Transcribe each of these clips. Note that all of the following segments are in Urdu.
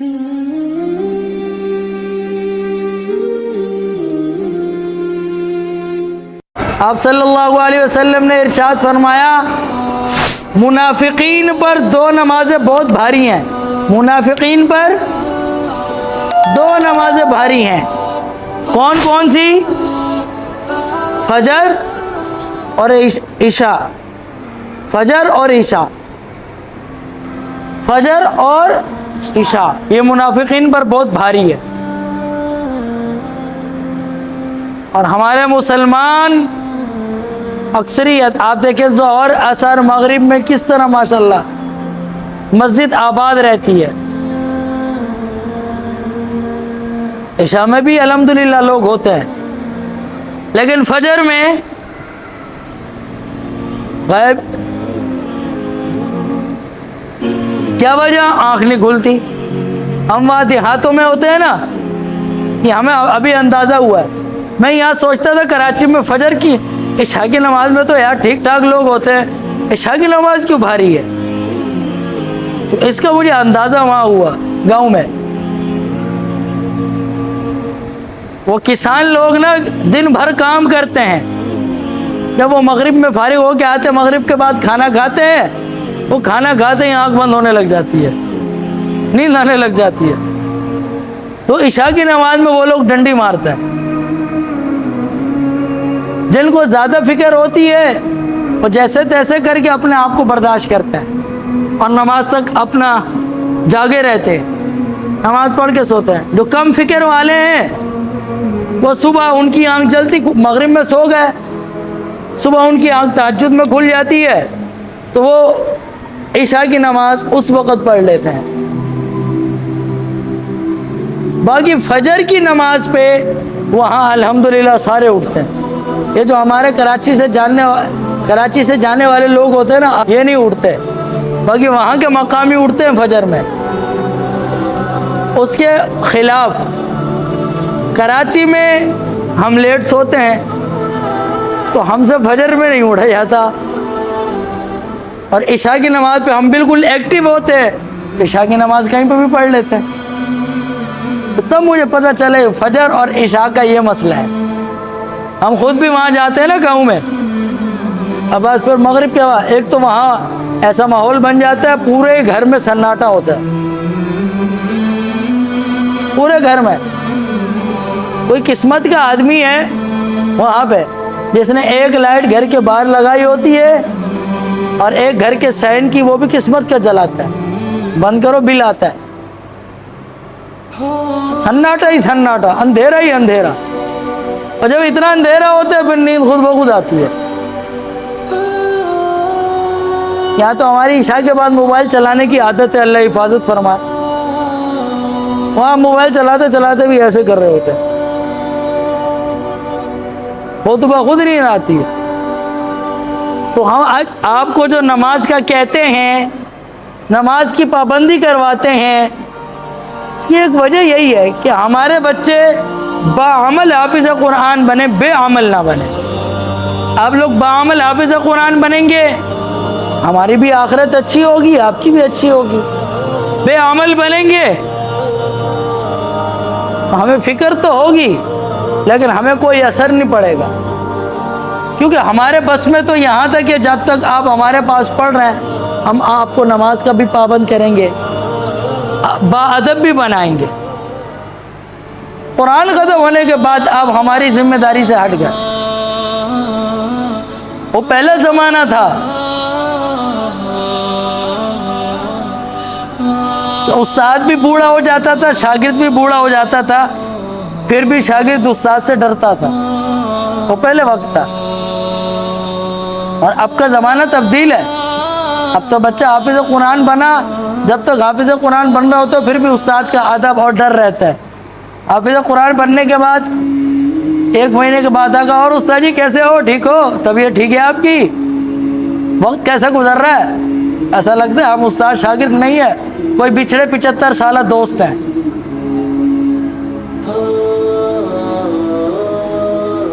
آپ صلی اللہ علیہ وسلم نے ارشاد فرمایا منافقین پر دو نمازیں بہت بھاری ہیں، منافقین پر دو نمازیں بھاری ہیں۔ کون کون سی؟ فجر اور عشاء، فجر اور عشاء، فجر اور عشاء، یہ منافقین پر بہت بھاری ہے۔ اور ہمارے مسلمان اکثریت آپ دیکھیں ظہر عصر مغرب میں کس طرح ماشاءاللہ مسجد آباد رہتی ہے، عشاء میں بھی الحمدللہ لوگ ہوتے ہیں، لیکن فجر میں غائب۔ کیا وجہ؟ آنکھ نہیں کھلتی۔ ہم وہاں دیہاتوں میں ہوتے ہیں نا، یہ ہمیں ابھی اندازہ ہوا ہے۔ میں یہاں سوچتا تھا کراچی میں فجر کی عشاء کی نماز میں تو یار ٹھیک ٹھاک لوگ ہوتے ہیں، عشاء کی نماز کیوں بھاری ہے؟ تو اس کا مجھے اندازہ وہاں ہوا گاؤں میں۔ وہ کسان لوگ نا دن بھر کام کرتے ہیں، جب وہ مغرب میں فارغ ہو کے آتے ہیں، مغرب کے بعد کھانا کھاتے ہیں، وہ کھانا کھاتے ہی آنکھ بند ہونے لگ جاتی ہے، نیند آنے لگ جاتی ہے، تو عشاء کی نماز میں وہ لوگ ڈنڈی مارتے ہیں۔ جن کو زیادہ فکر ہوتی ہے وہ جیسے تیسے کر کے اپنے آپ کو برداشت کرتے ہیں اور نماز تک اپنا جاگے رہتے ہیں، نماز پڑھ کے سوتے ہیں۔ جو کم فکر والے ہیں وہ صبح ان کی آنکھ جلتی، مغرب میں سو گئے، صبح ان کی آنکھ تہجد میں کھل جاتی ہے تو وہ عشاء کی نماز اس وقت پڑھ لیتے ہیں۔ باقی فجر کی نماز پہ وہاں الحمدللہ سارے اٹھتے ہیں۔ یہ جو ہمارے کراچی سے جانے والے لوگ ہوتے ہیں نا، یہ نہیں اٹھتے، باقی وہاں کے مقامی اٹھتے ہیں فجر میں۔ اس کے خلاف کراچی میں ہم لیٹ سوتے ہیں تو ہم سے فجر میں نہیں اٹھا جاتا، اور عشاء کی نماز پہ ہم بالکل ایکٹیو ہوتے ہیں، عشاء کی نماز کہیں پہ بھی پڑھ لیتے ہیں۔ تو تب مجھے پتہ چلے فجر اور عشاء کا یہ مسئلہ ہے۔ ہم خود بھی وہاں جاتے ہیں نا گاؤں میں، اب بس پھر مغرب کے بعد ایک تو وہاں ایسا ماحول بن جاتا ہے، پورے گھر میں سناٹا ہوتا ہے، پورے گھر میں۔ کوئی قسمت کا آدمی ہے وہاں پہ جس نے ایک لائٹ گھر کے باہر لگائی ہوتی ہے اور ایک گھر کے سین کی، وہ بھی قسمت کا جلاتا ہے، بند کرو بل آتا ہے، سناٹا ہی سناٹا، اندھیرا ہی اندھیرا۔ اور جب اتنا اندھیرا ہوتا ہے پھر نیند خود بخود آتی ہے۔ یہاں تو ہماری عشاء کے بعد موبائل چلانے کی عادت ہے، اللہ حفاظت فرمائے، وہاں موبائل چلاتے چلاتے بھی ایسے کر رہے ہوتے ہیں، خود بخود نیند آتی ہے۔ تو ہم آج آپ کو جو نماز کا کہتے ہیں، نماز کی پابندی کرواتے ہیں، اس کی ایک وجہ یہی ہے کہ ہمارے بچے باعمل حافظ قرآن بنے، بے عمل نہ بنے۔ آپ لوگ باعمل حافظ قرآن بنیں گے، ہماری بھی آخرت اچھی ہوگی، آپ کی بھی اچھی ہوگی۔ بے عمل بنیں گے ہمیں فکر تو ہوگی لیکن ہمیں کوئی اثر نہیں پڑے گا، کیونکہ ہمارے بس میں تو یہاں تک کہ جب تک آپ ہمارے پاس پڑھ رہے ہیں ہم آپ کو نماز کا بھی پابند کریں گے، باادب بھی بنائیں گے۔ قرآن ختم ہونے کے بعد آپ ہماری ذمہ داری سے ہٹ گئے۔ وہ پہلا زمانہ تھا استاد بھی بوڑھا ہو جاتا تھا، شاگرد بھی بوڑھا ہو جاتا تھا، پھر بھی شاگرد استاد سے ڈرتا تھا، وہ پہلے وقت تھا۔ اور اب کا زمانہ تبدیل ہے، اب تو بچہ حافظ قرآن بنا، جب تک حافظ قرآن بن رہا ہوتا ہے پھر بھی استاد کا ادب اور ڈر رہتا ہے۔ حافظ قرآن بننے کے بعد ایک مہینے کے بعد آگا، اور استاد جی کیسے ہو، ٹھیک ہو، طبیعت ٹھیک ہے آپ کی، وقت کیسا گزر رہا ہے؟ ایسا لگتا ہے ہم استاد شاگرد نہیں ہے، کوئی بچھڑے 75 سالہ دوست ہیں۔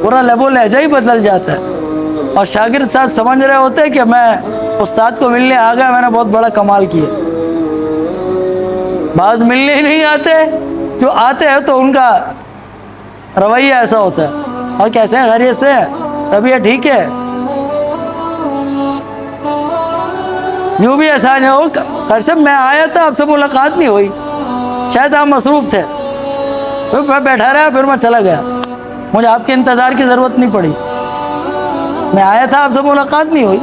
پورا لب و لہجہ ہی بدل جاتا ہے، اور شاگرد صاحب سمجھ رہے ہوتے ہیں کہ میں استاد کو ملنے آ گیا، میں نے بہت بڑا کمال کیا۔ بعض ملنے ہی نہیں آتے، جو آتے ہیں تو ان کا رویہ ایسا ہوتا ہے، اور کیسے ہیں، خیریت سے طبیعت ٹھیک ہے، یوں بھی ایسا نہیں ہو خیر صاحب میں آیا تھا آپ سے ملاقات نہیں ہوئی، شاید آپ مصروف تھے، پھر میں بیٹھا رہا، پھر میں چلا گیا، مجھے آپ کے انتظار کی ضرورت نہیں پڑی، میں آیا تھا آپ سے ملاقات نہیں ہوئی،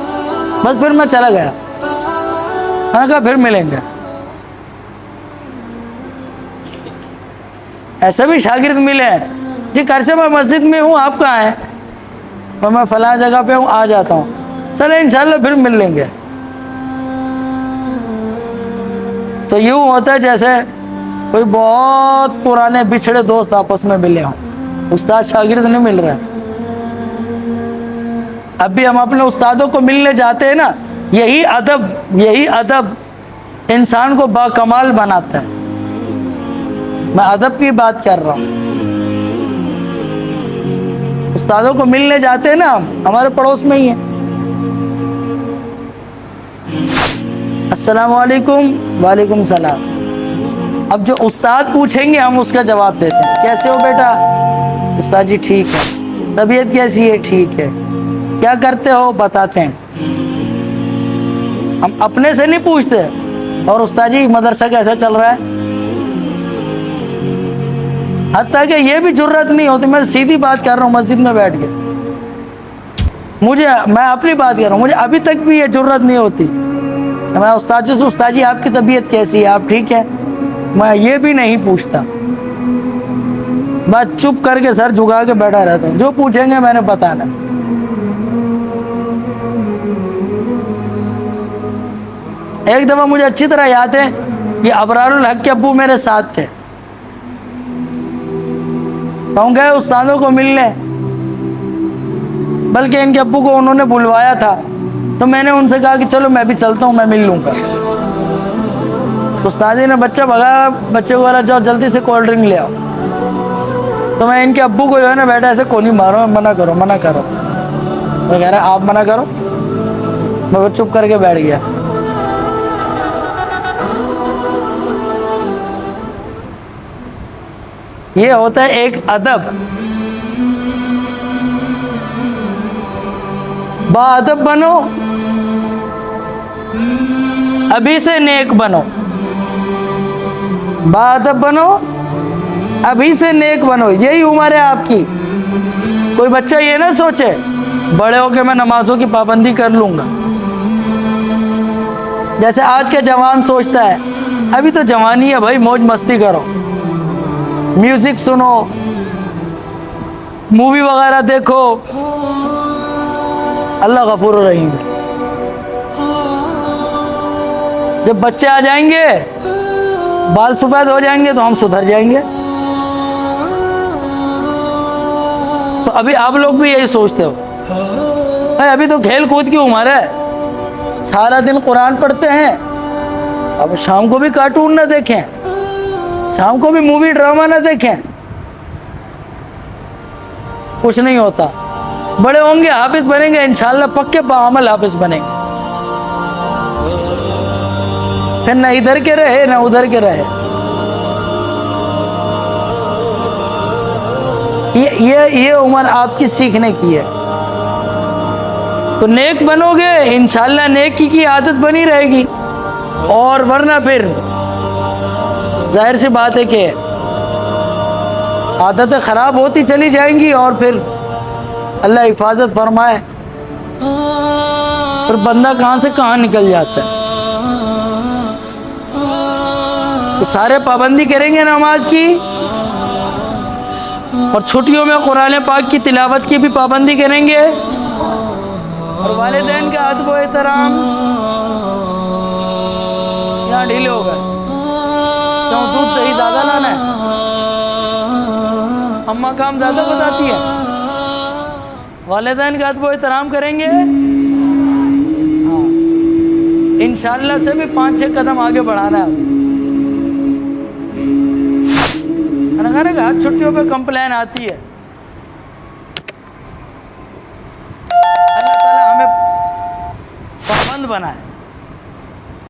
بس پھر میں چلا گیا، میں نے کہا پھر ملیں گے۔ ایسے بھی شاگرد ملے ہیں، جی کر سے میں مسجد میں ہوں، آپ کہاں ہیں؟ میں فلاں جگہ پہ ہوں، آ جاتا ہوں، چلے انشاءاللہ پھر مل لیں گے۔ تو یوں ہوتا ہے جیسے کوئی بہت پرانے بچھڑے دوست آپس میں ملے ہوں، استاد شاگرد نہیں مل رہے۔ اب بھی ہم اپنے استادوں کو ملنے جاتے ہیں نا، یہی ادب انسان کو باکمال بناتا ہے، میں ادب کی بات کر رہا ہوں۔ استادوں کو ملنے جاتے ہیں نا، ہمارے پڑوس میں ہی ہیں، السلام علیکم، وعلیکم السلام، اب جو استاد پوچھیں گے ہم اس کا جواب دیتے ہیں، کیسے ہو بیٹا؟ استاد جی ٹھیک ہے، طبیعت کیسی ہے؟ ٹھیک ہے، کیا کرتے ہو؟ بتاتے ہیں، ہم اپنے سے نہیں پوچھتے، اور استاد جی مدرسہ کیسا چل رہا ہے؟ حتیٰ کہ یہ بھی جرت نہیں ہوتی، میں سیدھی بات کر رہا ہوں مسجد میں بیٹھ کے، میں اپنی بات کر رہا ہوں، مجھے ابھی تک بھی یہ جرت نہیں ہوتی، میں استاد جی سے استاد جی آپ کی طبیعت کیسی ہے، آپ ٹھیک ہے؟ میں یہ بھی نہیں پوچھتا، بس چپ کر کے سر جھکا کے بیٹھا رہتا ہوں، جو پوچھیں گے میں نے بتانا۔ ایک دفعہ مجھے اچھی طرح یاد ہے، یہ ابرار الحق کے ابو میرے ساتھ تھے، تو ہم گئے استادوں کو ملنے، بلکہ ان کے ابو کو انہوں نے بلوایا تھا، تو میں نے ان سے کہا کہ چلو میں بھی چلتا ہوں، میں مل لوں گا۔ استاد جی نے بچہ بھگایا، بچے کو بولا جاؤ جلدی سے کولڈ ڈرنک لے آؤ، تو میں ان کے ابو کو جو ہے نا بیٹا ایسے کونی مارو، منع کرو منع کرو، وہ کہہ رہا آپ منع کرو، میں چپ کر کے بیٹھ گیا۔ یہ ہوتا ہے ایک ادب، با ادب بنو، ابھی سے نیک بنو، با ادب بنو، ابھی سے نیک بنو، یہی عمر ہے آپ کی۔ کوئی بچہ یہ نہ سوچے بڑے ہو کے میں نمازوں کی پابندی کر لوں گا، جیسے آج کے جوان سوچتا ہے، ابھی تو جوانی ہے بھائی، موج مستی کرو، میوزک سنو، مووی وغیرہ دیکھو، اللہ غفور الرحیم ہے۔ جب بچے آ جائیں گے، بال سفید ہو جائیں گے تو ہم سدھر جائیں گے۔ تو ابھی آپ لوگ بھی یہی سوچتے ہو، ابھی تو کھیل کود کی عمر ہے، سارا دن قرآن پڑھتے ہیں، اب شام کو بھی کارٹون نہ دیکھیں، شام کو بھی مووی ڈرامہ نہ دیکھیں، کچھ نہیں ہوتا، بڑے ہوں گے حافظ بنیں گے انشاءاللہ، پکے باعمل حافظ بنیں گے، پھر نہ ادھر کے رہے نہ ادھر کے رہے۔ یہ عمر آپ کی سیکھنے کی ہے، تو نیک بنو گے انشاءاللہ، نیکی کی عادت بنی رہے گی، اور ورنہ پھر ظاہر سی بات ہے کہ عادتیں خراب ہوتی چلی جائیں گی، اور پھر اللہ حفاظت فرمائے، پھر بندہ کہاں سے کہاں نکل جاتا ہے۔ تو سارے پابندی کریں گے نماز کی، اور چھٹیوں میں قرآن پاک کی تلاوت کی بھی پابندی کریں گے، اور والدین کا ادب و احترام۔ یہاں ڈھیلے ہو گئے، کیوں دودھ دہی زیادہ لانا ہے؟ اماں کام زیادہ بتاتی ہے؟ والدین کا ادب و احترام کریں گے، ہاں انشاءاللہ سے بھی 5-6 قدم آگے بڑھانا ہے۔ کہا چھٹیوں پہ کمپلین آتی ہے، اللہ تعالیٰ ہمیں پابند بنائے۔